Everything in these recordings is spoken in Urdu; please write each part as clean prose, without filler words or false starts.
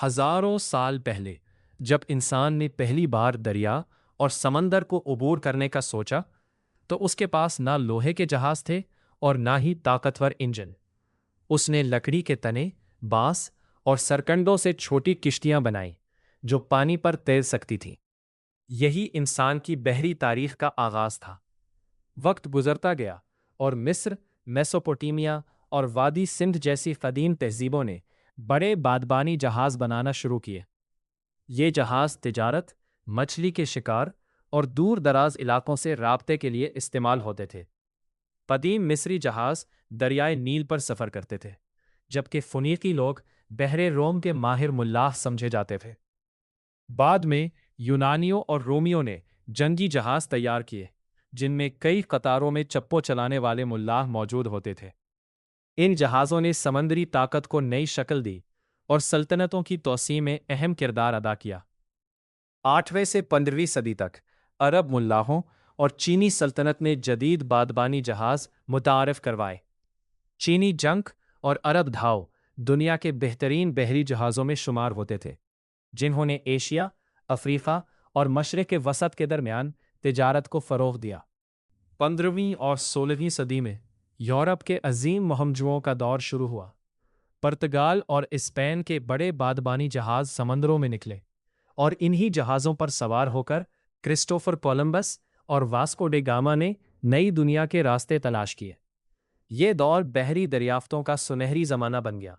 ہزاروں سال پہلے جب انسان نے پہلی بار دریا اور سمندر کو عبور کرنے کا سوچا تو اس کے پاس نہ لوہے کے جہاز تھے اور نہ ہی طاقتور انجن۔ اس نے لکڑی کے تنے، بانس اور سرکنڈوں سے چھوٹی کشتیاں بنائیں جو پانی پر تیر سکتی تھیں۔ یہی انسان کی بحری تاریخ کا آغاز تھا۔ وقت گزرتا گیا اور مصر، میسوپوٹیمیا اور وادی سندھ جیسی قدیم تہذیبوں نے بڑے بادبانی جہاز بنانا شروع کیے۔ یہ جہاز تجارت، مچھلی کے شکار اور دور دراز علاقوں سے رابطے کے لیے استعمال ہوتے تھے۔ قدیم مصری جہاز دریائے نیل پر سفر کرتے تھے، جبکہ فنیقی لوگ بحر روم کے ماہر ملاح سمجھے جاتے تھے۔ بعد میں یونانیوں اور رومیوں نے جنگی جہاز تیار کیے، جن میں کئی قطاروں میں چپو چلانے والے ملاح موجود ہوتے تھے۔ ان جہازوں نے سمندری طاقت کو نئی شکل دی اور سلطنتوں کی توسیع میں اہم کردار ادا کیا۔ 8ویں سے 15ویں صدی تک عرب ملاحوں اور چینی سلطنت نے جدید بادبانی جہاز متعارف کروائے۔ چینی جنک اور عرب دھاؤ دنیا کے بہترین بحری جہازوں میں شمار ہوتے تھے، جنہوں نے ایشیا، افریقہ اور مشرق وسط کے درمیان تجارت کو فروغ دیا۔ 15ویں اور 16ویں صدی میں یورپ کے عظیم مہمجوؤں کا دور شروع ہوا۔ پرتگال اور اسپین کے بڑے بادبانی جہاز سمندروں میں نکلے اور انہی جہازوں پر سوار ہو کر کرسٹوفر کولمبس اور واسکو ڈے گاما نے نئی دنیا کے راستے تلاش کیے۔ یہ دور بحری دریافتوں کا سنہری زمانہ بن گیا۔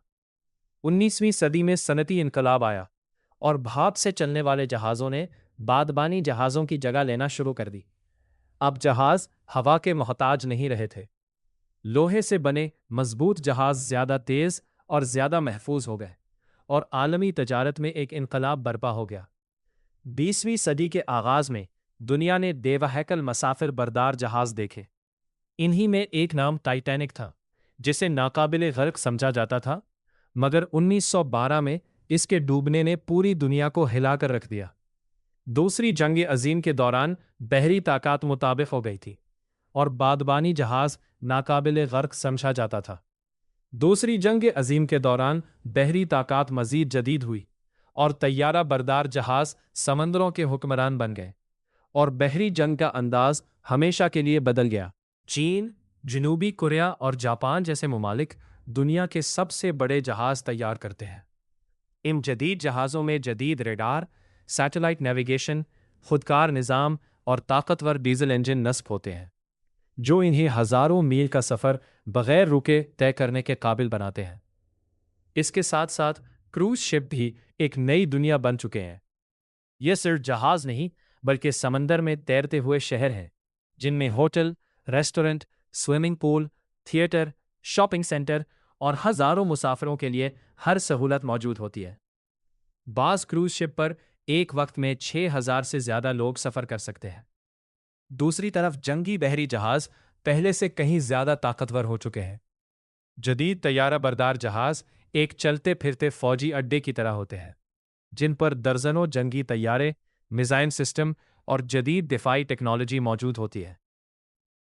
19ویں صدی میں صنعتی انقلاب آیا اور بھاپ سے چلنے والے جہازوں نے بادبانی جہازوں کی جگہ لینا شروع کر دی۔ اب جہاز ہوا کے محتاج نہیں رہے تھے۔ لوہے سے بنے مضبوط جہاز زیادہ تیز اور زیادہ محفوظ ہو گئے اور عالمی تجارت میں ایک انقلاب برپا ہو گیا۔ 20ویں صدی کے آغاز میں دنیا نے دیو ہیکل مسافر بردار جہاز دیکھے۔ انہی میں ایک نام ٹائٹینک تھا، جسے ناقابل غرق سمجھا جاتا تھا، مگر 1912 میں اس کے ڈوبنے نے پوری دنیا کو ہلا کر رکھ دیا۔ دوسری جنگ عظیم کے دوران بحری طاقت مطابق ہو گئی تھی اور بادبانی جہاز ناقابل غرق سمجھا جاتا تھا۔ دوسری جنگ عظیم کے دوران بحری طاقت مزید جدید ہوئی اور طیارہ بردار جہاز سمندروں کے حکمران بن گئے اور بحری جنگ کا انداز ہمیشہ کے لیے بدل گیا۔ چین، جنوبی کوریا اور جاپان جیسے ممالک دنیا کے سب سے بڑے جہاز تیار کرتے ہیں۔ ان جدید جہازوں میں جدید ریڈار، سیٹلائٹ نیویگیشن، خودکار نظام اور طاقتور ڈیزل انجن نصب ہوتے ہیں، جو انہیں ہزاروں میل کا سفر بغیر رکے طے کرنے کے قابل بناتے ہیں۔ اس کے ساتھ ساتھ کروز شپ بھی ایک نئی دنیا بن چکے ہیں۔ یہ صرف جہاز نہیں بلکہ سمندر میں تیرتے ہوئے شہر ہیں، جن میں hotel, restaurant, swimming pool, theatre, shopping centre اور ہزاروں مسافروں کے لیے ہر سہولت موجود ہوتی ہے۔ بعض کروز شپ پر ایک وقت میں 6000 سے زیادہ لوگ سفر کر سکتے ہیں۔ دوسری طرف جنگی بحری جہاز پہلے سے کہیں زیادہ طاقتور ہو چکے ہیں۔ جدید طیارہ بردار جہاز ایک چلتے پھرتے فوجی اڈے کی طرح ہوتے ہیں، جن پر درجنوں جنگی طیارے، میزائل سسٹم اور جدید دفاعی ٹیکنالوجی موجود ہوتی ہے۔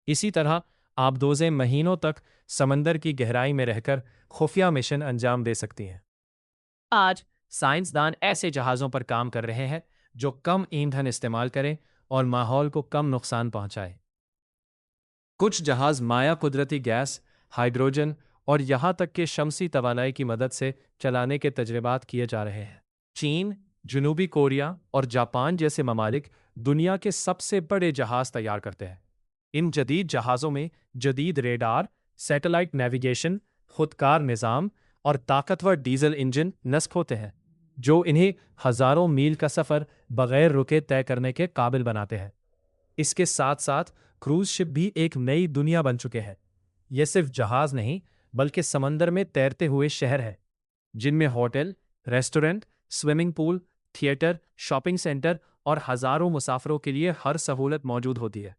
اسی طرح آبدوزیں مہینوں تک سمندر کی گہرائی میں رہ کر خفیہ مشن انجام دے سکتی ہیں۔ آج سائنسدان ایسے جہازوں پر کام کر رہے ہیں جو کم ایندھن استعمال کریں اور ماحول کو کم نقصان پہنچائے۔ کچھ جہاز مائع قدرتی گیس، ہائیڈروجن اور یہاں تک کہ شمسی توانائی کی مدد سے چلانے کے تجربات کیے جا رہے ہیں۔ چین، جنوبی کوریا اور جاپان جیسے ممالک دنیا کے سب سے بڑے جہاز تیار کرتے ہیں۔ ان جدید جہازوں میں جدید ریڈار، سیٹلائٹ نیویگیشن، خودکار نظام اور طاقتور ڈیزل انجن نصب ہوتے ہیں، جو انہیں ہزاروں میل کا سفر بغیر رکے طے کرنے کے قابل بناتے ہیں۔ اس کے ساتھ ساتھ کروز شپ بھی ایک نئی دنیا بن چکے ہیں۔ یہ صرف جہاز نہیں بلکہ سمندر میں تیرتے ہوئے شہر ہے، جن میں hotel, restaurant, swimming pool, theatre, shopping centre اور ہزاروں مسافروں کے لیے ہر سہولت موجود ہوتی ہے۔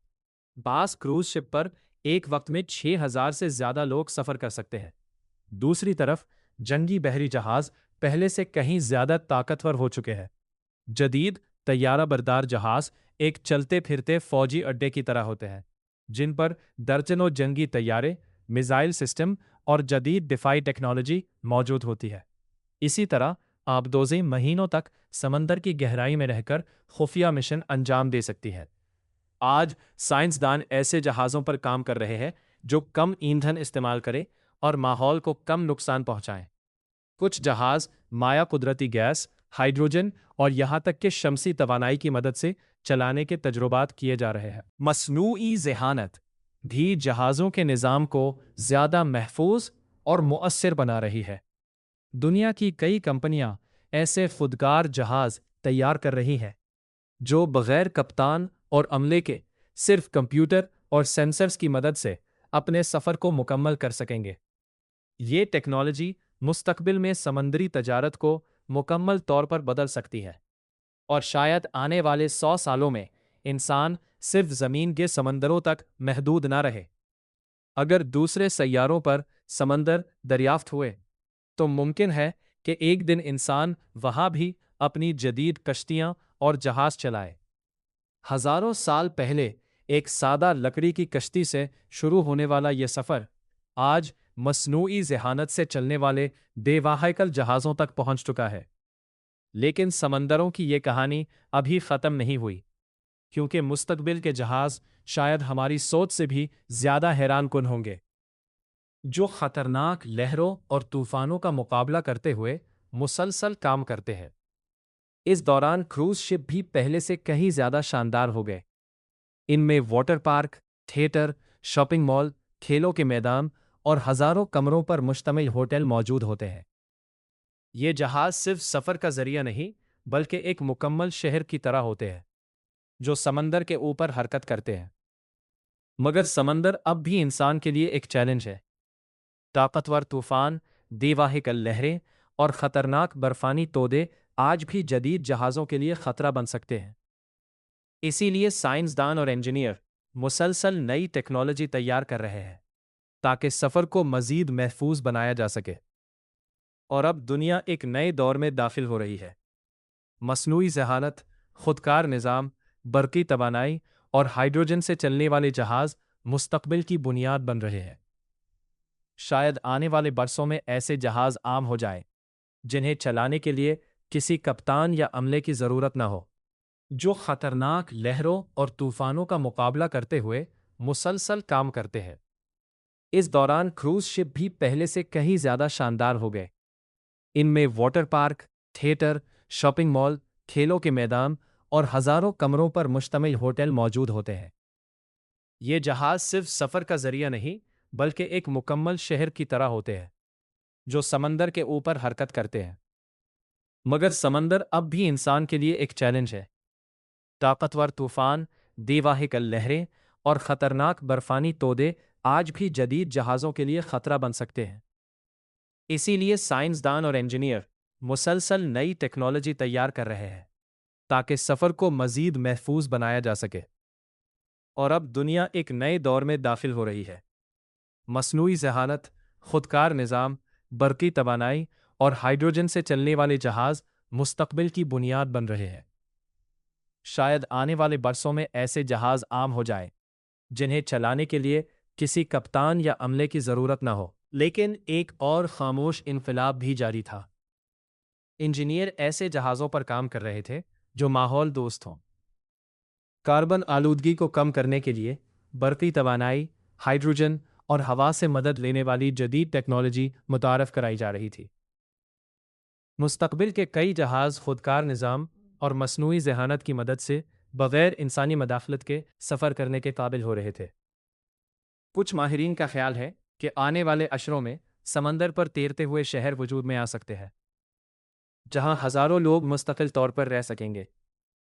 بعض کروز شپ پر ایک وقت میں 6000 سے زیادہ لوگ سفر کر سکتے ہیں۔ دوسری طرف جنگی بحری جہاز پہلے سے کہیں زیادہ طاقتور ہو چکے ہیں۔ جدید طیارہ بردار جہاز ایک چلتے پھرتے فوجی اڈے کی طرح ہوتے ہیں، جن پر درجنوں جنگی طیارے، میزائل سسٹم اور جدید دفاعی ٹیکنالوجی موجود ہوتی ہے۔ اسی طرح آبدوزی مہینوں تک سمندر کی گہرائی میں رہ کر خفیہ مشن انجام دے سکتی ہے۔ آج سائنسدان ایسے جہازوں پر کام کر رہے ہیں جو کم ایندھن استعمال کرے اور ماحول کو کم نقصان پہنچائیں۔ کچھ جہاز مائع قدرتی گیس، ہائیڈروجن اور یہاں تک کہ شمسی توانائی کی مدد سے چلانے کے تجربات کیے جا رہے ہیں۔ مصنوعی ذہانت بھی جہازوں کے نظام کو زیادہ محفوظ اور مؤثر بنا رہی ہے۔ دنیا کی کئی کمپنیاں ایسے خودکار جہاز تیار کر رہی ہیں جو بغیر کپتان اور عملے کے صرف کمپیوٹر اور سینسرز کی مدد سے اپنے سفر کو مکمل کر سکیں گے۔ یہ ٹیکنالوجی مستقبل میں سمندری تجارت کو مکمل طور پر بدل سکتی ہے، اور شاید آنے والے 100 سالوں میں انسان صرف زمین کے سمندروں تک محدود نہ رہے۔ اگر دوسرے سیاروں پر سمندر دریافت ہوئے تو ممکن ہے کہ ایک دن انسان وہاں بھی اپنی جدید کشتیاں اور جہاز چلائے۔ ہزاروں سال پہلے ایک سادہ لکڑی کی کشتی سے شروع ہونے والا یہ سفر آج مصنوعی ذہانت سے چلنے والے بے وہیکل جہازوں تک پہنچ چکا ہے۔ لیکن سمندروں کی یہ کہانی ابھی ختم نہیں ہوئی، کیونکہ مستقبل کے جہاز شاید ہماری سوچ سے بھی زیادہ حیران کن ہوں گے، جو خطرناک لہروں اور طوفانوں کا مقابلہ کرتے ہوئے مسلسل کام کرتے ہیں۔ اس دوران کروز شپ بھی پہلے سے کہیں زیادہ شاندار ہو گئے۔ ان میں water park, theatre, shopping mall, کھیلوں کے میدان اور ہزاروں کمروں پر مشتمل ہوٹل موجود ہوتے ہیں۔ یہ جہاز صرف سفر کا ذریعہ نہیں بلکہ ایک مکمل شہر کی طرح ہوتے ہیں جو سمندر کے اوپر حرکت کرتے ہیں۔ مگر سمندر اب بھی انسان کے لیے ایک چیلنج ہے۔ طاقتور طوفان، بے وہیکل لہریں اور خطرناک برفانی تودے آج بھی جدید جہازوں کے لیے خطرہ بن سکتے ہیں۔ اسی لیے سائنسدان اور انجینئر مسلسل نئی ٹیکنالوجی تیار کر رہے ہیں تاکہ سفر کو مزید محفوظ بنایا جا سکے۔ اور اب دنیا ایک نئے دور میں داخل ہو رہی ہے۔ مصنوعی ذہانت، خودکار نظام، برقی توانائی اور ہائیڈروجن سے چلنے والے جہاز مستقبل کی بنیاد بن رہے ہیں۔ شاید آنے والے برسوں میں ایسے جہاز عام ہو جائیں جنہیں چلانے کے لیے کسی کپتان یا عملے کی ضرورت نہ ہو، جو خطرناک لہروں اور طوفانوں کا مقابلہ کرتے ہوئے مسلسل کام کرتے ہیں۔ اس دوران کروز شپ بھی پہلے سے کہیں زیادہ شاندار ہو گئے۔ ان میں water park, theatre, shopping mall, کھیلوں کے میدان اور ہزاروں کمروں پر مشتمل ہوٹل موجود ہوتے ہیں۔ یہ جہاز صرف سفر کا ذریعہ نہیں بلکہ ایک مکمل شہر کی طرح ہوتے ہیں جو سمندر کے اوپر حرکت کرتے ہیں۔ مگر سمندر اب بھی انسان کے لیے ایک چیلنج ہے۔ طاقتور طوفان، بے وہیکل لہریں اور خطرناک برفانی تودے آج بھی جدید جہازوں کے لیے خطرہ بن سکتے ہیں۔ اسی لیے سائنسدان اور انجینئر مسلسل نئی ٹیکنالوجی تیار کر رہے ہیں تاکہ سفر کو مزید محفوظ بنایا جا سکے۔ اور اب دنیا ایک نئے دور میں داخل ہو رہی ہے۔ مصنوعی ذہانت، خودکار نظام، برقی توانائی اور ہائیڈروجن سے چلنے والے جہاز مستقبل کی بنیاد بن رہے ہیں۔ شاید آنے والے برسوں میں ایسے جہاز عام ہو جائیں جنہیں چلانے کے لیے کسی کپتان یا عملے کی ضرورت نہ ہو۔ لیکن ایک اور خاموش انقلاب بھی جاری تھا۔ انجینئر ایسے جہازوں پر کام کر رہے تھے جو ماحول دوست ہوں۔ کاربن آلودگی کو کم کرنے کے لیے برقی توانائی، ہائیڈروجن اور ہوا سے مدد لینے والی جدید ٹیکنالوجی متعارف کرائی جا رہی تھی۔ مستقبل کے کئی جہاز خودکار نظام اور مصنوعی ذہانت کی مدد سے بغیر انسانی مداخلت کے سفر کرنے کے قابل ہو رہے تھے۔ کچھ ماہرین کا خیال ہے کہ آنے والے عشروں میں سمندر پر تیرتے ہوئے شہر وجود میں آ سکتے ہیں جہاں ہزاروں لوگ مستقل طور پر رہ سکیں گے۔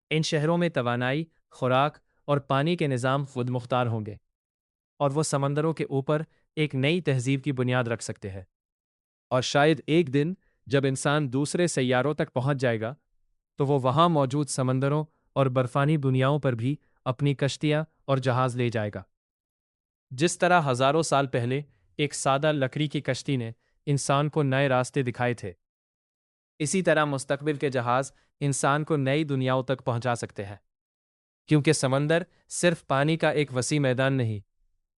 ان شہروں میں توانائی، خوراک اور پانی کے نظام خود مختار ہوں گے، اور وہ سمندروں کے اوپر ایک نئی تہذیب کی بنیاد رکھ سکتے ہیں۔ اور شاید ایک دن جب انسان دوسرے سیاروں تک پہنچ جائے گا تو وہ وہاں موجود سمندروں اور برفانی دنیاؤں پر بھی اپنی کشتیاں اور جہاز لے جائے گا۔ جس طرح ہزاروں سال پہلے ایک سادہ لکڑی کی کشتی نے انسان کو نئے راستے دکھائے تھے، اسی طرح مستقبل کے جہاز انسان کو نئی دنیاؤں تک پہنچا سکتے ہیں، کیونکہ سمندر صرف پانی کا ایک وسیع میدان نہیں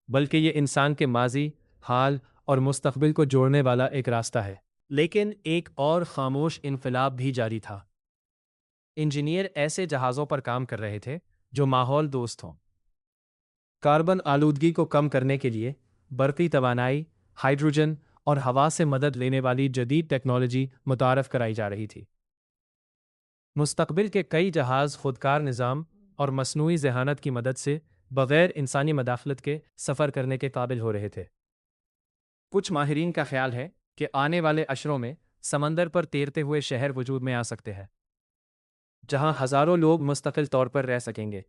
بلکہ یہ انسان کے ماضی، حال اور مستقبل کو جوڑنے والا ایک راستہ ہے۔ لیکن ایک اور خاموش انقلاب بھی جاری تھا۔ انجینئر ایسے جہازوں پر کام کر رہے تھے جو ماحول دوست ہوں۔ کاربن آلودگی کو کم کرنے کے لیے برقی توانائی، ہائیڈروجن اور ہوا سے مدد لینے والی جدید ٹیکنالوجی متعارف کرائی جا رہی تھی۔ مستقبل کے کئی جہاز خودکار نظام اور مصنوعی ذہانت کی مدد سے بغیر انسانی مداخلت کے سفر کرنے کے قابل ہو رہے تھے۔ کچھ ماہرین کا خیال ہے کہ آنے والے عشروں میں سمندر پر تیرتے ہوئے شہر وجود میں آ سکتے ہیں، جہاں ہزاروں لوگ مستقل طور پر رہ سکیں گے۔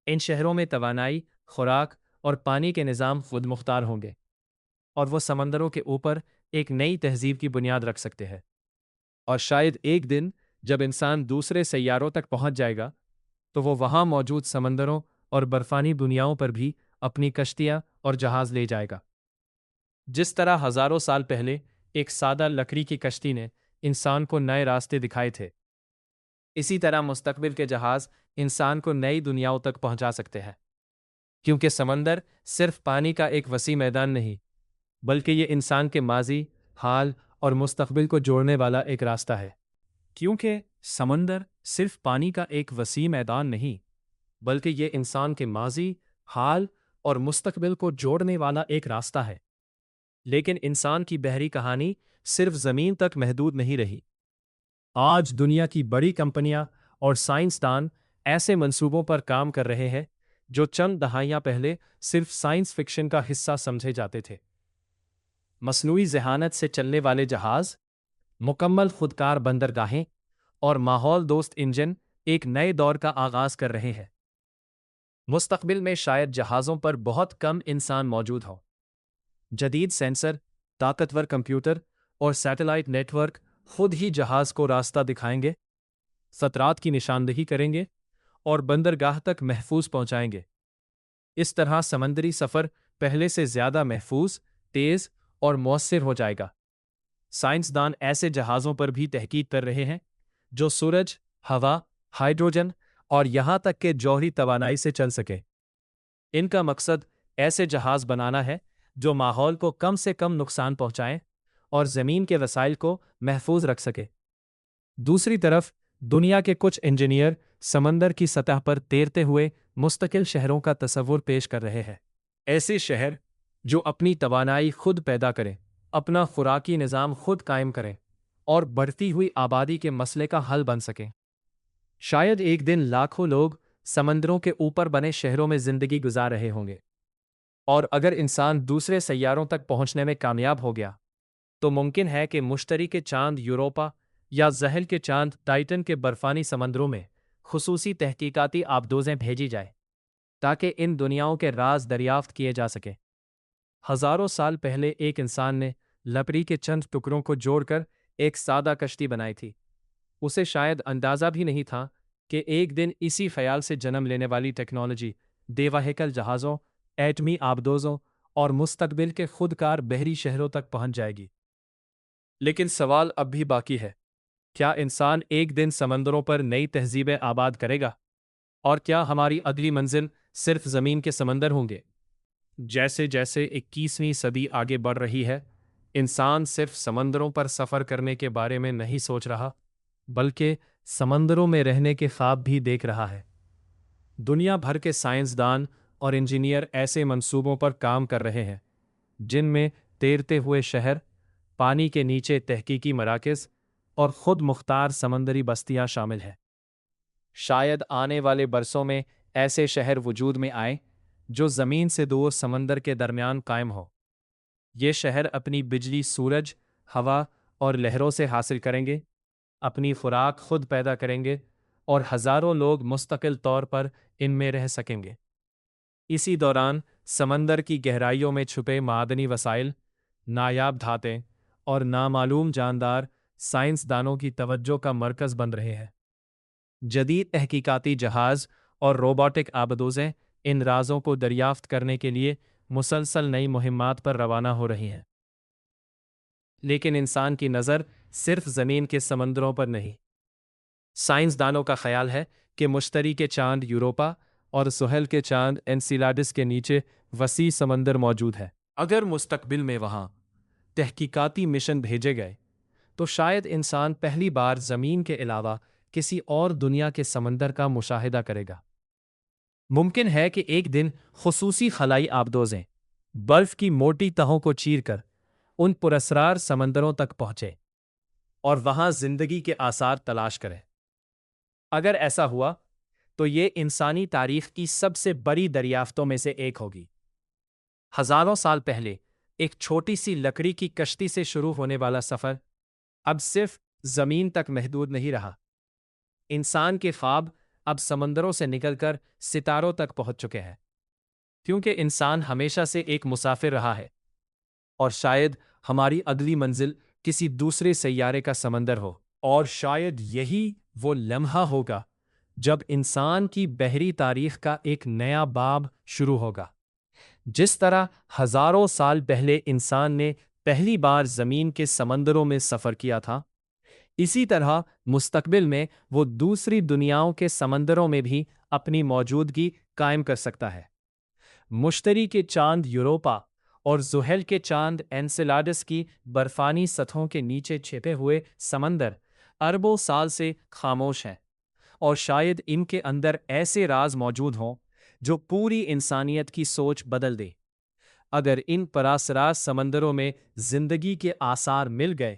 ان شہروں میں توانائی، خوراک اور پانی کے نظام خود مختار ہوں گے، اور وہ سمندروں کے اوپر ایک نئی تہذیب کی بنیاد رکھ سکتے ہیں۔ اور شاید ایک دن جب انسان دوسرے سیاروں تک پہنچ جائے گا تو وہ وہاں موجود سمندروں اور برفانی دنیاؤں پر بھی اپنی کشتیاں اور جہاز لے جائے گا۔ جس طرح ہزاروں سال پہلے ایک سادہ لکڑی کی کشتی نے انسان کو نئے راستے دکھائے تھے، اسی طرح مستقبل کے جہاز انسان کو نئی دنیاؤں تک پہنچا سکتے ہیں، کیونکہ سمندر صرف پانی کا ایک وسیع میدان نہیں، بلکہ یہ انسان کے ماضی، حال اور مستقبل کو جوڑنے والا ایک راستہ ہے۔ کیونکہ سمندر صرف پانی کا ایک وسیع میدان نہیں، بلکہ یہ انسان کے ماضی، حال اور مستقبل کو جوڑنے والا ایک راستہ ہے۔ لیکن انسان کی بحری کہانی صرف زمین تک محدود نہیں رہی۔ آج دنیا کی بڑی کمپنیاں اور سائنسدان ایسے منصوبوں پر کام کر رہے ہیں جو چند دہائیاں پہلے صرف سائنس فکشن کا حصہ سمجھے جاتے تھے۔ مصنوعی ذہانت سے چلنے والے جہاز، مکمل خودکار بندرگاہیں اور ماحول دوست انجن ایک نئے دور کا آغاز کر رہے ہیں۔ مستقبل میں شاید جہازوں پر بہت کم انسان موجود ہوں۔ جدید سینسر، طاقتور کمپیوٹر اور سیٹلائٹ نیٹ ورک خود ہی جہاز کو راستہ دکھائیں گے، خطرات کی نشاندہی کریں گے اور بندرگاہ تک محفوظ پہنچائیں گے۔ اس طرح سمندری سفر پہلے سے زیادہ محفوظ، تیز اور مؤثر ہو جائے گا۔ سائنسدان ایسے جہازوں پر بھی تحقیق کر رہے ہیں جو سورج، ہوا، ہائیڈروجن اور یہاں تک کہ جوہری توانائی سے چل سکے۔ ان کا مقصد ایسے جہاز بنانا ہے جو ماحول کو کم سے کم نقصان پہنچائیں اور زمین کے وسائل کو محفوظ رکھ سکے۔ دوسری طرف دنیا کے کچھ انجینئر سمندر کی سطح پر تیرتے ہوئے مستقل شہروں کا تصور پیش کر رہے ہیں۔ ایسے شہر جو اپنی توانائی خود پیدا کریں، اپنا خوراکی نظام خود قائم کریں اور بڑھتی ہوئی آبادی کے مسئلے کا حل بن سکیں۔ شاید ایک دن لاکھوں لوگ سمندروں کے اوپر بنے شہروں میں زندگی گزار رہے ہوں گے، اور اگر انسان دوسرے سیاروں تک پہنچنے میں کامیاب ہو گیا تو ممکن ہے کہ مشتری کے چاند یوروپا یا زحل کے چاند ٹائٹن کے برفانی سمندروں میں خصوصی تحقیقاتی آبدوزیں بھیجی جائیں تاکہ ان دنیاؤں کے راز دریافت کیے جا سکیں۔ ہزاروں سال پہلے ایک انسان نے لکڑی کے چند ٹکڑوں کو جوڑ کر ایک سادہ کشتی بنائی تھی۔ اسے شاید اندازہ بھی نہیں تھا کہ ایک دن اسی خیال سے جنم لینے والی ٹیکنالوجی دیوا ہیکل جہازوں، ایٹمی آبدوزوں اور مستقبل کے خودکار بحری شہروں تک پہنچ جائے گی۔ لیکن سوال اب بھی باقی ہے، کیا انسان ایک دن سمندروں پر نئی تہذیبیں آباد کرے گا؟ اور کیا ہماری اگلی منزل صرف زمین کے سمندر ہوں گے؟ جیسے جیسے 21ویں صدی آگے بڑھ رہی ہے، انسان صرف سمندروں پر سفر کرنے کے بارے میں نہیں سوچ رہا، بلکہ سمندروں میں رہنے کے خواب بھی دیکھ رہا ہے۔ دنیا بھر کے سائنسدان اور انجینئر ایسے منصوبوں پر کام کر رہے ہیں جن میں تیرتے ہوئے شہر، پانی کے نیچے تحقیقی مراکز اور خود مختار سمندری بستیاں شامل ہیں۔ شاید آنے والے برسوں میں ایسے شہر وجود میں آئیں جو زمین سے دور سمندر کے درمیان قائم ہو۔ یہ شہر اپنی بجلی سورج، ہوا اور لہروں سے حاصل کریں گے، اپنی خوراک خود پیدا کریں گے اور ہزاروں لوگ مستقل طور پر ان میں رہ سکیں گے۔ اسی دوران سمندر کی گہرائیوں میں چھپے معدنی وسائل، نایاب دھاتیں اور نامعلوم جاندار سائنسدانوں کی توجہ کا مرکز بن رہے ہیں۔ جدید تحقیقاتی جہاز اور روبوٹک آبدوزیں ان رازوں کو دریافت کرنے کے لیے مسلسل نئی مہمات پر روانہ ہو رہی ہیں۔ لیکن انسان کی نظر صرف زمین کے سمندروں پر نہیں۔ سائنسدانوں کا خیال ہے کہ مشتری کے چاند یوروپا اور زحل کے چاند انسیلاڈس کے نیچے وسیع سمندر موجود ہے۔ اگر مستقبل میں وہاں تحقیقاتی مشن بھیجے گئے تو شاید انسان پہلی بار زمین کے علاوہ کسی اور دنیا کے سمندر کا مشاہدہ کرے گا۔ ممکن ہے کہ ایک دن خصوصی خلائی آبدوزیں برف کی موٹی تہوں کو چیر کر ان پراسرار سمندروں تک پہنچے اور وہاں زندگی کے آثار تلاش کریں۔ اگر ایسا ہوا تو یہ انسانی تاریخ کی سب سے بڑی دریافتوں میں سے ایک ہوگی۔ ہزاروں سال پہلے ایک چھوٹی سی لکڑی کی کشتی سے شروع ہونے والا سفر اب صرف زمین تک محدود نہیں رہا۔ انسان کے خواب اب سمندروں سے نکل کر ستاروں تک پہنچ چکے ہیں، کیونکہ انسان ہمیشہ سے ایک مسافر رہا ہے، اور شاید ہماری اگلی منزل کسی دوسرے سیارے کا سمندر ہو، اور شاید یہی وہ لمحہ ہوگا جب انسان کی بحری تاریخ کا ایک نیا باب شروع ہوگا۔ جس طرح ہزاروں سال پہلے انسان نے پہلی بار زمین کے سمندروں میں سفر کیا تھا، اسی طرح مستقبل میں وہ دوسری دنیاؤں کے سمندروں میں بھی اپنی موجودگی قائم کر سکتا ہے۔ مشتری کے چاند یوروپا اور زحل کے چاند اینسیلاڈس کی برفانی سطحوں کے نیچے چھپے ہوئے سمندر اربوں سال سے خاموش ہیں، اور شاید ان کے اندر ایسے راز موجود ہوں جو پوری انسانیت کی سوچ بدل دے۔ اگر ان پراسرار سمندروں میں زندگی کے آثار مل گئے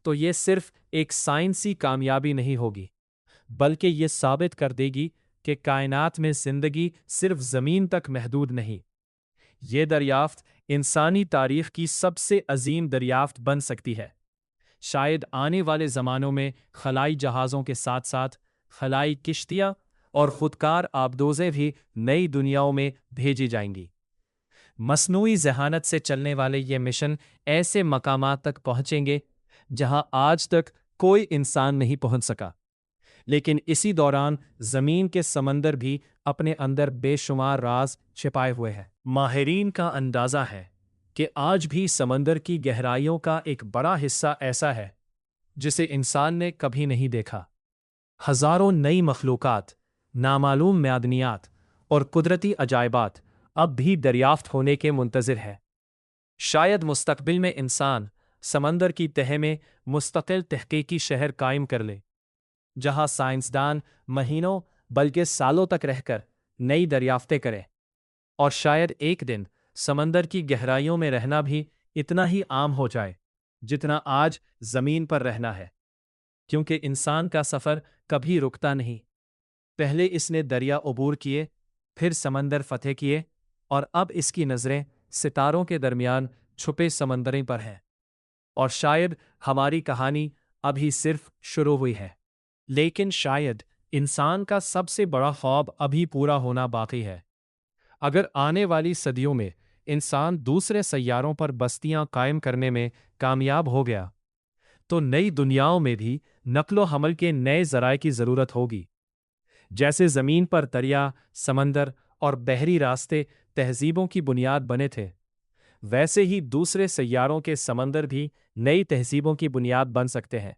تو یہ صرف ایک سائنسی کامیابی نہیں ہوگی، بلکہ یہ ثابت کر دے گی کہ کائنات میں زندگی صرف زمین تک محدود نہیں۔ یہ دریافت انسانی تاریخ کی سب سے عظیم دریافت بن سکتی ہے۔ شاید آنے والے زمانوں میں خلائی جہازوں کے ساتھ ساتھ خلائی کشتیاں اور خودکار آبدوزیں بھی نئی دنیاؤں میں بھیجی جائیں گی۔ مصنوعی ذہانت سے چلنے والے یہ مشن ایسے مقامات تک پہنچیں گے جہاں آج تک کوئی انسان نہیں پہنچ سکا، لیکن اسی دوران زمین کے سمندر بھی اپنے اندر بے شمار راز چھپائے ہوئے ہیں۔ ماہرین کا اندازہ ہے کہ آج بھی سمندر کی گہرائیوں کا ایک بڑا حصہ ایسا ہے جسے انسان نے کبھی نہیں دیکھا۔ ہزاروں نئی مخلوقات، نامعلوم معدنیات اور قدرتی عجائبات اب بھی دریافت ہونے کے منتظر ہے۔ شاید مستقبل میں انسان سمندر کی تہہ میں مستقل تحقیقی شہر قائم کر لے، جہاں سائنسدان مہینوں بلکہ سالوں تک رہ کر نئی دریافتیں کریں، اور شاید ایک دن سمندر کی گہرائیوں میں رہنا بھی اتنا ہی عام ہو جائے جتنا آج زمین پر رہنا ہے، کیونکہ انسان کا سفر کبھی رکتا نہیں۔ پہلے اس نے دریا عبور کیے، پھر سمندر فتح کیے، اور اب اس کی نظریں ستاروں کے درمیان چھپے سمندریں پر ہیں، اور شاید ہماری کہانی ابھی صرف شروع ہوئی ہے۔ لیکن شاید انسان کا سب سے بڑا خواب ابھی پورا ہونا باقی ہے۔ اگر آنے والی صدیوں میں انسان دوسرے سیاروں پر بستیاں قائم کرنے میں کامیاب ہو گیا تو نئی دنیاؤں میں بھی نقل و حمل کے نئے ذرائع کی ضرورت ہوگی۔ جیسے زمین پر دریا، سمندر اور بحری راستے تہذیبوں کی بنیاد بنے تھے، ویسے ہی دوسرے سیاروں کے سمندر بھی نئی تہذیبوں کی بنیاد بن سکتے ہیں۔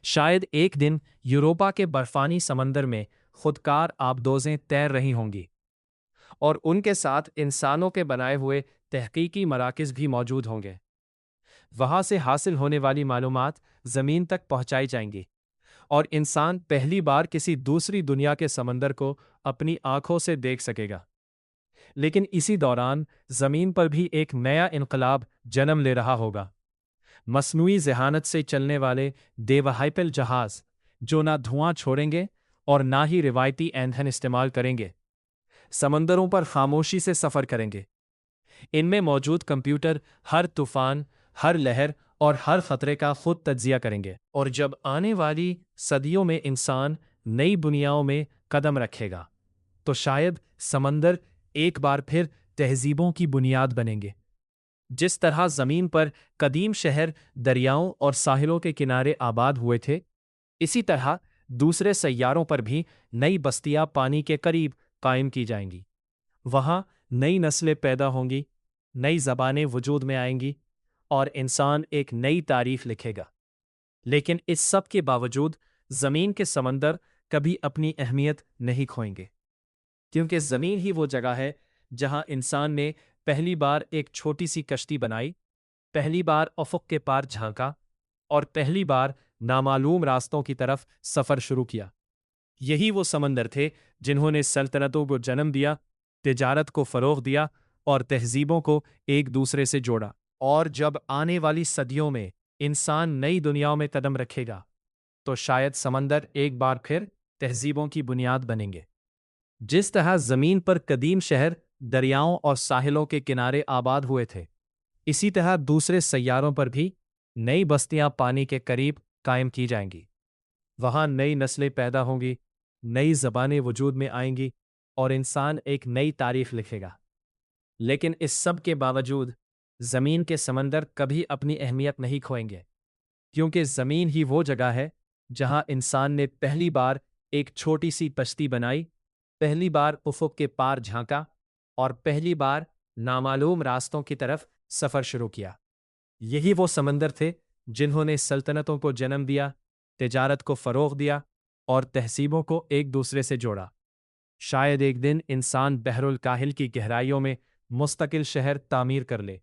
شاید ایک دن یوروپا کے برفانی سمندر میں خودکار آبدوزیں تیر رہی ہوں گی، اور ان کے ساتھ انسانوں کے بنائے ہوئے تحقیقی مراکز بھی موجود ہوں گے۔ وہاں سے حاصل ہونے والی معلومات زمین تک پہنچائی جائیں گی، اور انسان پہلی بار کسی دوسری دنیا کے سمندر کو اپنی آنکھوں سے دیکھ سکے گا۔ لیکن اسی دوران زمین پر بھی ایک نیا انقلاب جنم لے رہا ہوگا۔ مصنوعی ذہانت سے چلنے والے دیوہائپل جہاز جو نہ دھواں چھوڑیں گے اور نہ ہی روایتی ایندھن استعمال کریں گے، سمندروں پر خاموشی سے سفر کریں گے۔ ان میں موجود کمپیوٹر ہر طوفان، ہر لہر اور ہر خطرے کا خود تجزیہ کریں گے، اور جب آنے والی صدیوں میں انسان نئی دنیاؤں میں قدم رکھے گا تو شاید سمندر ایک بار پھر تہذیبوں کی بنیاد بنیں گے۔ جس طرح زمین پر قدیم شہر دریاؤں اور ساحلوں کے کنارے آباد ہوئے تھے، اسی طرح دوسرے سیاروں پر بھی نئی بستیاں پانی کے قریب قائم کی جائیں گی۔ وہاں نئی نسلیں پیدا ہوں گی، نئی زبانیں وجود میں آئیں گی، اور انسان ایک نئی تاریخ لکھے گا۔ لیکن اس سب کے باوجود زمین کے سمندر کبھی اپنی اہمیت نہیں کھوئیں گے، کیونکہ زمین ہی وہ جگہ ہے جہاں انسان نے پہلی بار ایک چھوٹی سی کشتی بنائی، پہلی بار افق کے پار جھانکا، اور پہلی بار نامعلوم راستوں کی طرف سفر شروع کیا۔ یہی وہ سمندر تھے جنہوں نے سلطنتوں کو جنم دیا، تجارت کو فروغ دیا اور تہذیبوں کو ایک دوسرے سے جوڑا۔ اور جب آنے والی صدیوں میں انسان نئی دنیاؤں میں قدم رکھے گا تو شاید سمندر ایک بار پھر تہذیبوں کی بنیاد بنیں گے۔ جس طرح زمین پر قدیم شہر دریاؤں اور ساحلوں کے کنارے آباد ہوئے تھے، اسی طرح دوسرے سیاروں پر بھی نئی بستیاں پانی کے قریب قائم کی جائیں گی۔ وہاں نئی نسلیں پیدا ہوں گی، نئی زبانیں وجود میں آئیں گی اور انسان ایک نئی تاریخ لکھے گا۔ لیکن اس سب کے باوجود زمین کے سمندر کبھی اپنی اہمیت نہیں کھوئیں گے، کیونکہ زمین ہی وہ جگہ ہے جہاں انسان نے پہلی بار ایک چھوٹی سی کشتی بنائی، پہلی بار افق کے پار جھانکا اور پہلی بار نامعلوم راستوں کی طرف سفر شروع کیا۔ یہی وہ سمندر تھے جنہوں نے سلطنتوں کو جنم دیا، تجارت کو فروغ دیا اور تہذیبوں کو ایک دوسرے سے جوڑا۔ شاید ایک دن انسان بحر الکاہل کی گہرائیوں میں مستقل شہر تعمیر کر لے۔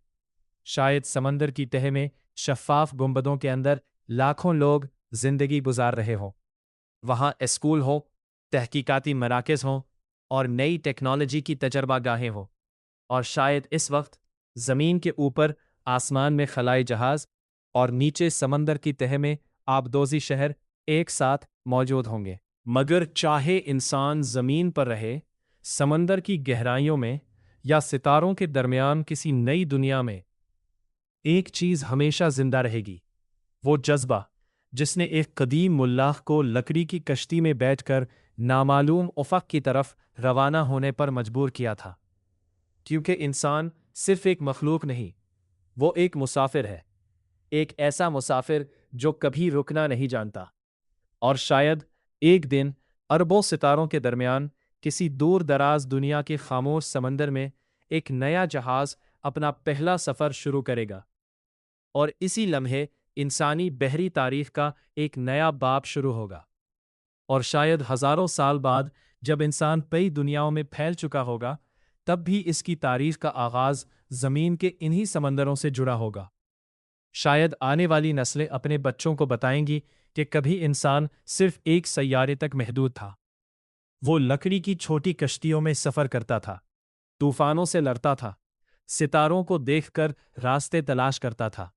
شاید سمندر کی تہہ میں شفاف گنبدوں کے اندر لاکھوں لوگ زندگی گزار رہے ہوں۔ وہاں اسکول ہوں، تحقیقاتی مراکز ہوں اور نئی ٹیکنالوجی کی تجربہ گاہیں ہوں۔ اور شاید اس وقت زمین کے اوپر آسمان میں خلائی جہاز اور نیچے سمندر کی تہہ میں آبدوزی شہر ایک ساتھ موجود ہوں گے۔ مگر چاہے انسان زمین پر رہے، سمندر کی گہرائیوں میں یا ستاروں کے درمیان کسی نئی دنیا میں، ایک چیز ہمیشہ زندہ رہے گی، وہ جذبہ جس نے ایک قدیم ملاح کو لکڑی کی کشتی میں بیٹھ کر نامعلوم افق کی طرف روانہ ہونے پر مجبور کیا تھا۔ کیونکہ انسان صرف ایک مخلوق نہیں، وہ ایک مسافر ہے، ایک ایسا مسافر جو کبھی رکنا نہیں جانتا۔ اور شاید ایک دن اربوں ستاروں کے درمیان کسی دور دراز دنیا کے خاموش سمندر میں ایک نیا جہاز اپنا پہلا سفر شروع کرے گا، اور اسی لمحے انسانی بحری تاریخ کا ایک نیا باب شروع ہوگا۔ اور شاید ہزاروں سال بعد جب انسان کئی دنیاؤں میں پھیل چکا ہوگا، تب بھی اس کی تاریخ کا آغاز زمین کے انہی سمندروں سے جڑا ہوگا۔ شاید آنے والی نسلیں اپنے بچوں کو بتائیں گی کہ کبھی انسان صرف ایک سیارے تک محدود تھا۔ وہ لکڑی کی چھوٹی کشتیوں میں سفر کرتا تھا، طوفانوں سے لڑتا تھا، ستاروں کو دیکھ کر راستے تلاش کرتا تھا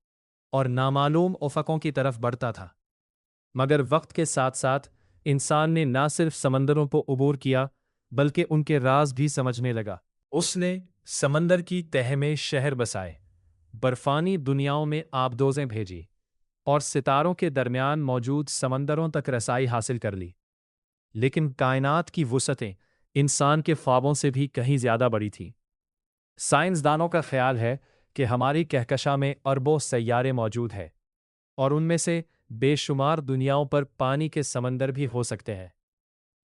اور نامعلوم افقوں کی طرف بڑھتا تھا۔ مگر وقت کے ساتھ ساتھ انسان نے نہ صرف سمندروں کو عبور کیا بلکہ ان کے راز بھی سمجھنے لگا۔ اس نے سمندر کی تہہ میں شہر بسائے، برفانی دنیاؤں میں آبدوزیں بھیجی اور ستاروں کے درمیان موجود سمندروں تک رسائی حاصل کر لی۔ لیکن کائنات کی وسعتیں انسان کے خوابوں سے بھی کہیں زیادہ بڑی تھیں۔ سائنسدانوں کا خیال ہے کہ ہماری کہکشاں میں اربوں سیارے موجود ہیں، اور ان میں سے بے شمار دنیاؤں پر پانی کے سمندر بھی ہو سکتے ہیں۔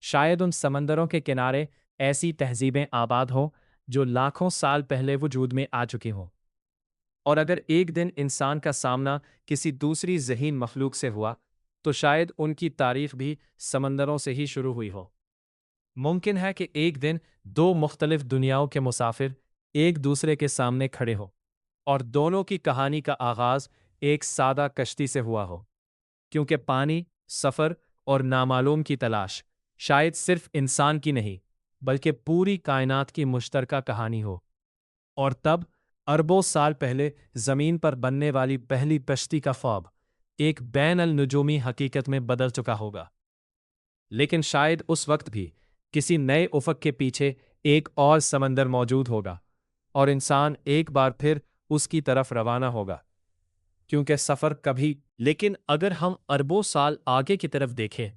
شاید ان سمندروں کے کنارے ایسی تہذیبیں آباد ہوں جو لاکھوں سال پہلے وجود میں آ چکی ہوں۔ اور اگر ایک دن انسان کا سامنا کسی دوسری ذہین مخلوق سے ہوا تو شاید ان کی تاریخ بھی سمندروں سے ہی شروع ہوئی ہو۔ ممکن ہے کہ ایک دن دو مختلف دنیاؤں کے مسافر ایک دوسرے کے سامنے کھڑے ہو اور دونوں کی کہانی کا آغاز ایک سادہ کشتی سے ہوا ہو، کیونکہ پانی، سفر اور نامعلوم کی تلاش شاید صرف انسان کی نہیں بلکہ پوری کائنات کی مشترکہ کہانی ہو۔ اور تب اربوں سال پہلے زمین پر بننے والی پہلی کشتی کا خواب ایک بین النجومی حقیقت میں بدل چکا ہوگا۔ لیکن شاید اس وقت بھی کسی نئے افق کے پیچھے ایک اور سمندر موجود ہوگا، اور انسان ایک بار پھر اس کی طرف روانہ ہوگا، کیونکہ سفر کبھی۔ لیکن اگر ہم اربوں سال آگے کی طرف دیکھیں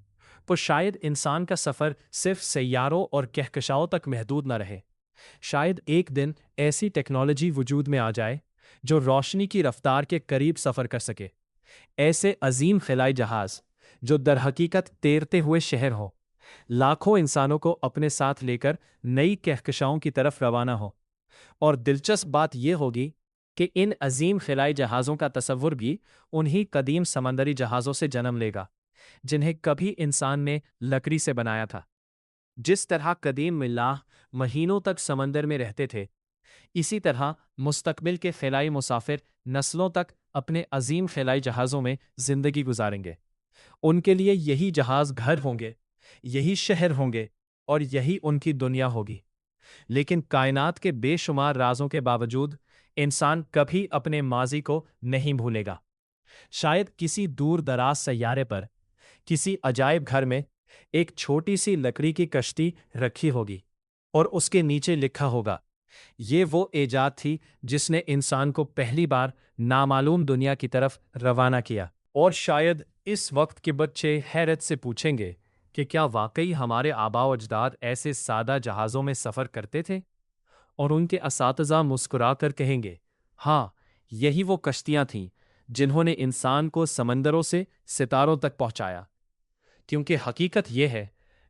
تو شاید انسان کا سفر صرف سیاروں اور کہکشاؤں تک محدود نہ رہے۔ شاید ایک دن ایسی ٹیکنالوجی وجود میں آ جائے جو روشنی کی رفتار کے قریب سفر کر سکے، ایسے عظیم خلائی جہاز جو در حقیقت تیرتے ہوئے شہر ہوں، لاکھوں انسانوں کو اپنے ساتھ لے کر نئی کہکشاؤں کی طرف روانہ ہوں۔ اور دلچسپ بات یہ ہوگی کہ ان عظیم خلائی جہازوں کا تصور بھی انہی قدیم سمندری جہازوں سے جنم لے گا جنہیں کبھی انسان نے لکڑی سے بنایا تھا۔ جس طرح قدیم ملاح مہینوں تک سمندر میں رہتے تھے، اسی طرح مستقبل کے خلائی مسافر نسلوں تک اپنے عظیم خلائی جہازوں میں زندگی گزاریں گے۔ ان کے لیے یہی جہاز گھر ہوں گے، یہی شہر ہوں گے، اور یہی ان کی دنیا ہوگی۔ لیکن کائنات کے بے شمار رازوں کے باوجود انسان کبھی اپنے ماضی کو نہیں بھولے گا۔ شاید کسی دور دراز سیارے پر، کسی عجائب گھر میں ایک چھوٹی سی لکڑی کی کشتی رکھی ہوگی، اور اس کے نیچے لکھا ہوگا، یہ وہ ایجاد تھی جس نے انسان کو پہلی بار نامعلوم دنیا کی طرف روانہ کیا۔ اور شاید اس وقت کے بچے حیرت سے پوچھیں گے کہ کیا واقعی ہمارے آباء و اجداد ایسے سادہ جہازوں میں سفر کرتے تھے؟ اور ان کے اساتذہ مسکرا کر کہیں گے، ہاں، یہی وہ کشتیاں تھیں جنہوں نے انسان کو سمندروں سے ستاروں تک پہنچایا۔ کیونکہ حقیقت یہ ہے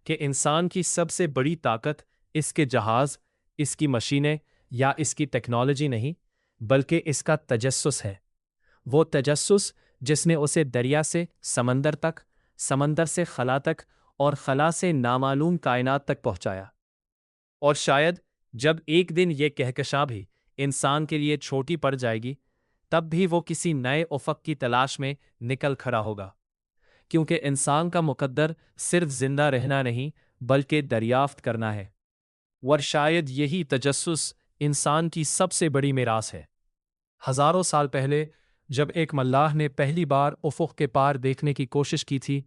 کہ انسان کی سب سے بڑی طاقت اس کے جہاز، اس کی مشینیں یا اس کی ٹیکنالوجی نہیں، بلکہ اس کا تجسس ہے۔ وہ تجسس جس نے اسے دریا سے سمندر تک، سمندر سے خلا تک، اور خلا سے نامعلوم کائنات تک پہنچایا۔ اور شاید جب ایک دن یہ کہکشاں بھی انسان کے لیے چھوٹی پڑ جائے گی، تب بھی وہ کسی نئے افق کی تلاش میں نکل کھڑا ہوگا، کیونکہ انسان کا مقدر صرف زندہ رہنا نہیں بلکہ دریافت کرنا ہے۔ اور شاید یہی تجسس انسان کی سب سے بڑی میراث ہے۔ ہزاروں سال پہلے جب ایک ملاح نے پہلی بار افق کے پار دیکھنے کی کوشش کی تھی،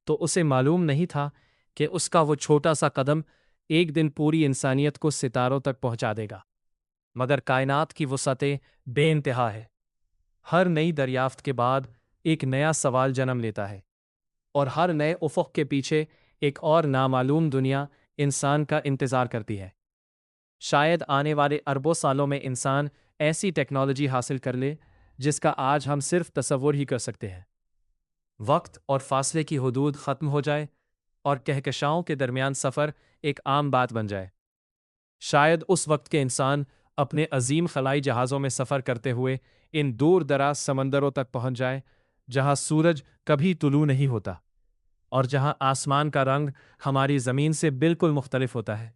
تو اسے معلوم نہیں تھا کہ اس کا وہ چھوٹا سا قدم ایک دن پوری انسانیت کو ستاروں تک پہنچا دے گا۔ مگر کائنات کی وسعتیں بے انتہا ہے۔ ہر نئی دریافت کے بعد ایک نیا سوال جنم لیتا ہے، اور ہر نئے افق کے پیچھے ایک اور نامعلوم دنیا انسان کا انتظار کرتی ہے۔ شاید آنے والے اربوں سالوں میں انسان ایسی ٹیکنالوجی حاصل کر لے جس کا آج ہم صرف تصور ہی کر سکتے ہیں۔ وقت اور فاصلے کی حدود ختم ہو جائے اور کہکشاؤں کے درمیان سفر ایک عام بات بن جائے۔ شاید اس وقت کے انسان اپنے عظیم خلائی جہازوں میں سفر کرتے ہوئے ان دور دراز سمندروں تک پہنچ جائے جہاں سورج کبھی طلوع نہیں ہوتا، اور جہاں آسمان کا رنگ ہماری زمین سے بالکل مختلف ہوتا ہے۔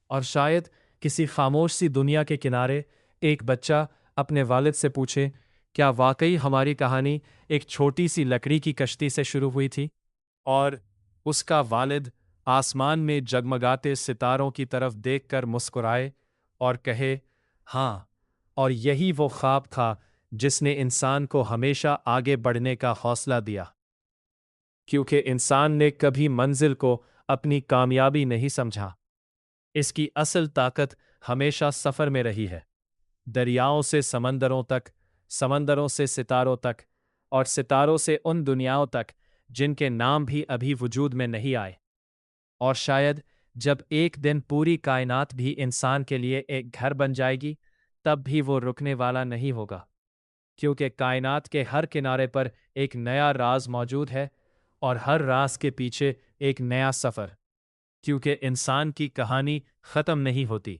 اور شاید کسی خاموش سی دنیا کے کنارے ایک بچہ اپنے والد سے پوچھے، کیا واقعی ہماری کہانی ایک چھوٹی سی لکڑی کی کشتی سے شروع ہوئی تھی؟ اور اس کا والد آسمان میں جگمگاتے ستاروں کی طرف دیکھ کر مسکرائے اور کہے، ہاں، اور یہی وہ خواب تھا جس نے انسان کو ہمیشہ آگے بڑھنے کا حوصلہ دیا۔ کیونکہ انسان نے کبھی منزل کو اپنی کامیابی نہیں سمجھا۔ اس کی اصل طاقت ہمیشہ سفر میں رہی ہے، دریاؤں سے سمندروں تک، سمندروں سے ستاروں تک، اور ستاروں سے ان دنیاؤں تک جن کے نام بھی ابھی وجود میں نہیں آئے۔ اور شاید جب ایک دن پوری کائنات بھی انسان کے لیے ایک گھر بن جائے گی، تب بھی وہ رکنے والا نہیں ہوگا، کیونکہ کائنات کے ہر کنارے پر ایک نیا راز موجود ہے، اور ہر راز کے پیچھے ایک نیا سفر۔ کیونکہ انسان کی کہانی ختم نہیں ہوتی،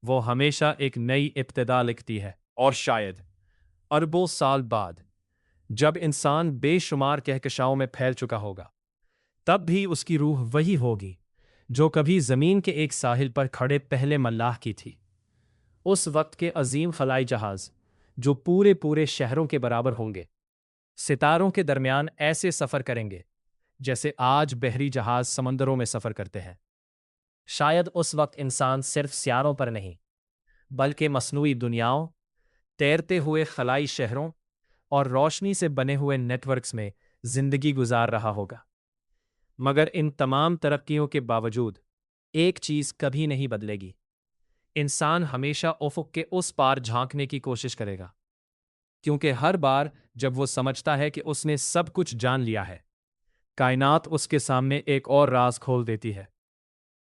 وہ ہمیشہ ایک نئی ابتدا لکھتی ہے۔ اور شاید اربوں سال بعد جب انسان بے شمار کہکشاؤں میں پھیل چکا ہوگا، تب بھی اس کی روح وہی ہوگی جو کبھی زمین کے ایک ساحل پر کھڑے پہلے ملاح کی تھی۔ اس وقت کے عظیم خلائی جہاز جو پورے شہروں کے برابر ہوں گے، ستاروں کے درمیان ایسے سفر کریں گے جیسے آج بحری جہاز سمندروں میں سفر کرتے ہیں۔ شاید اس وقت انسان صرف سیاروں پر نہیں بلکہ مصنوعی دنیاؤں، تیرتے ہوئے خلائی شہروں اور روشنی سے بنے ہوئے نیٹ ورکس میں زندگی گزار رہا ہوگا۔ مگر ان تمام ترقیوں کے باوجود ایک چیز کبھی نہیں بدلے گی، انسان ہمیشہ افق کے اس پار جھانکنے کی کوشش کرے گا، کیونکہ ہر بار جب وہ سمجھتا ہے کہ اس نے سب کچھ جان لیا ہے، کائنات اس کے سامنے ایک اور راز کھول دیتی ہے۔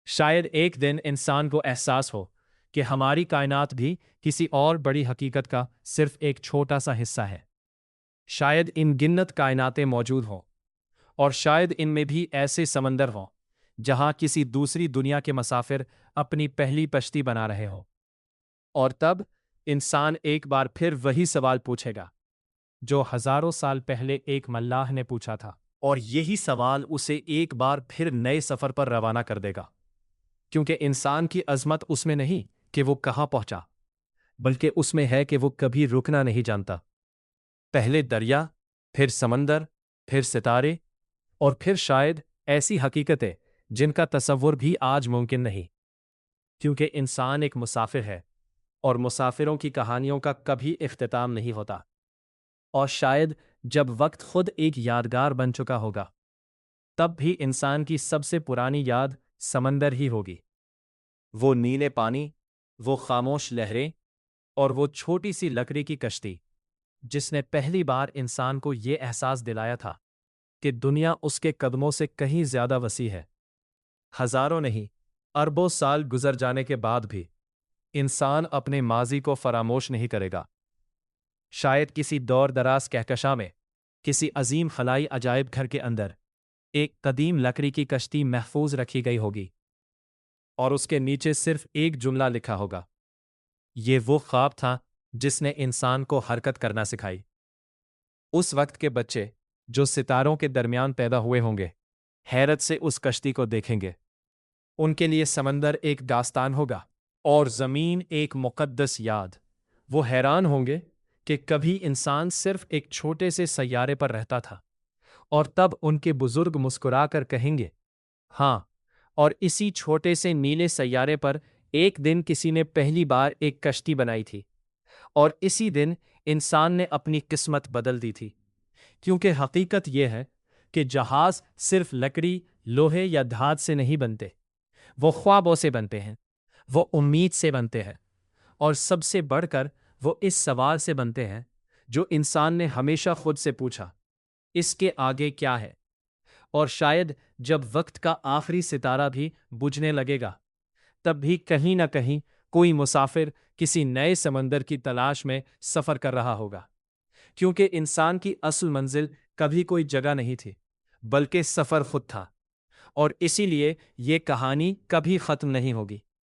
شاید ایک دن انسان کو احساس ہو کہ ہماری کائنات بھی کسی اور بڑی حقیقت کا صرف ایک چھوٹا سا حصہ ہے۔ شاید ان گنت کائناتیں موجود ہوں، اور شاید ان میں بھی ایسے سمندر ہوں جہاں کسی دوسری دنیا کے مسافر اپنی پہلی کشتی بنا رہے ہوں۔ اور تب انسان ایک بار پھر وہی سوال پوچھے گا جو ہزاروں سال پہلے ایک ملاح نے پوچھا تھا، اور یہی سوال اسے ایک بار پھر نئے سفر پر روانہ کر دے گا، کیونکہ انسان کی عظمت اس میں نہیں کہ وہ کہاں پہنچا، بلکہ اس میں ہے کہ وہ کبھی رکنا نہیں جانتا۔ پہلے دریا، پھر سمندر، پھر ستارے، اور پھر شاید ایسی حقیقتیں جن کا تصور بھی آج ممکن نہیں، کیونکہ انسان ایک مسافر ہے اور مسافروں کی کہانیوں کا کبھی اختتام نہیں ہوتا۔ اور شاید جب وقت خود ایک یادگار بن چکا ہوگا، تب بھی انسان کی سب سے پرانی یاد سمندر ہی ہوگی۔ وہ نیلے پانی، وہ خاموش لہریں، اور وہ چھوٹی سی لکڑی کی کشتی جس نے پہلی بار انسان کو یہ احساس دلایا تھا کہ دنیا اس کے قدموں سے کہیں زیادہ وسیع ہے۔ ہزاروں نہیں، اربوں سال گزر جانے کے بعد بھی انسان اپنے ماضی کو فراموش نہیں کرے گا۔ شاید کسی دور دراز کہکشاں میں، کسی عظیم خلائی عجائب گھر کے اندر ایک قدیم لکڑی کی کشتی محفوظ رکھی گئی ہوگی، اور اس کے نیچے صرف ایک جملہ لکھا ہوگا: یہ وہ خواب تھا جس نے انسان کو حرکت کرنا سکھائی۔ اس وقت کے بچے جو ستاروں کے درمیان پیدا ہوئے ہوں گے، حیرت سے اس کشتی کو دیکھیں گے۔ ان کے لیے سمندر ایک داستان ہوگا اور زمین ایک مقدس یاد۔ وہ حیران ہوں گے کہ کبھی انسان صرف ایک چھوٹے سے سیارے پر رہتا تھا، اور تب ان کے بزرگ مسکرا کر کہیں گے، ہاں، اور اسی چھوٹے سے نیلے سیارے پر ایک دن کسی نے پہلی بار ایک کشتی بنائی تھی، اور اسی دن انسان نے اپنی قسمت بدل دی تھی۔ کیونکہ حقیقت یہ ہے کہ جہاز صرف لکڑی، لوہے یا دھات سے نہیں بنتے، وہ خوابوں سے بنتے ہیں، وہ امید سے بنتے ہیں، اور سب سے بڑھ کر وہ اس سوال سے بنتے ہیں جو انسان نے ہمیشہ خود سے پوچھا: اس کے آگے کیا ہے؟ اور شاید جب وقت کا آخری ستارہ بھی بجھنے لگے گا، تب بھی کہیں نہ کہیں کوئی مسافر کسی نئے سمندر کی تلاش میں سفر کر رہا ہوگا، کیونکہ انسان کی اصل منزل کبھی کوئی جگہ نہیں تھی، بلکہ سفر خود تھا، اور اسی لیے یہ کہانی کبھی ختم نہیں ہوگی۔